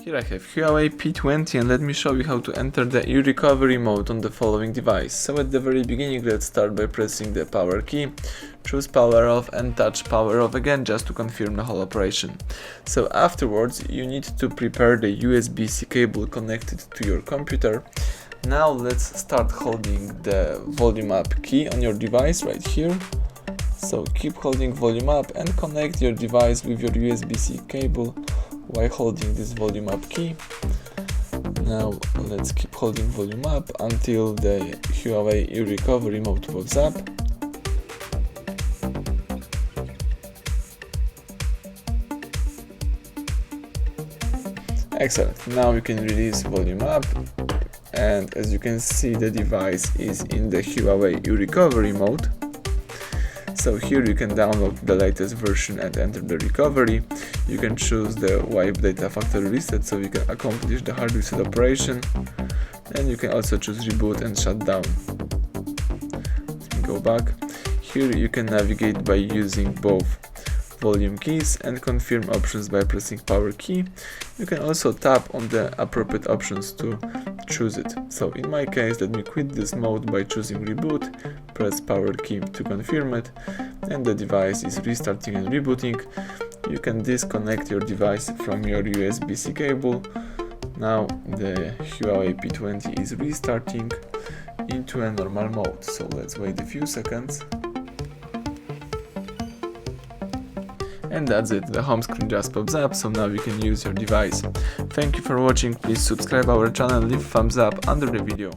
Here I have HUAWEI P20 and let me show you how to enter the eRecovery mode on the following device. So at the very beginning, let's start by pressing the power key, choose power off and touch power off again just to confirm the whole operation. So afterwards you need to prepare the USB-C cable connected to your computer. Now let's start holding the volume up key on your device right here. So keep holding volume up and connect your device with your USB-C cable while holding this volume up key. Now let's keep holding volume up until the HUAWEI eRecovery mode pops up. Excellent. Now you can release volume up, and as you can see, the device is in the HUAWEI eRecovery mode. So here you can download the latest version and enter the recovery. You can choose the wipe data factory reset so you can accomplish the hard reset operation, and you can also choose reboot and shut down. Let me go back. Here you can navigate by using both volume keys and confirm options by pressing power key. You can also tap on the appropriate options to choose it. So in my case, let me quit this mode by choosing reboot, press power key to confirm it, and the device is restarting and rebooting. You can disconnect your device from your USB-C cable. Now the HUAWEI P20 is restarting into a normal mode. So let's wait a few seconds. And that's it, the home screen just pops up, so now you can use your device. Thank you for watching, please subscribe our channel, leave thumbs up under the video.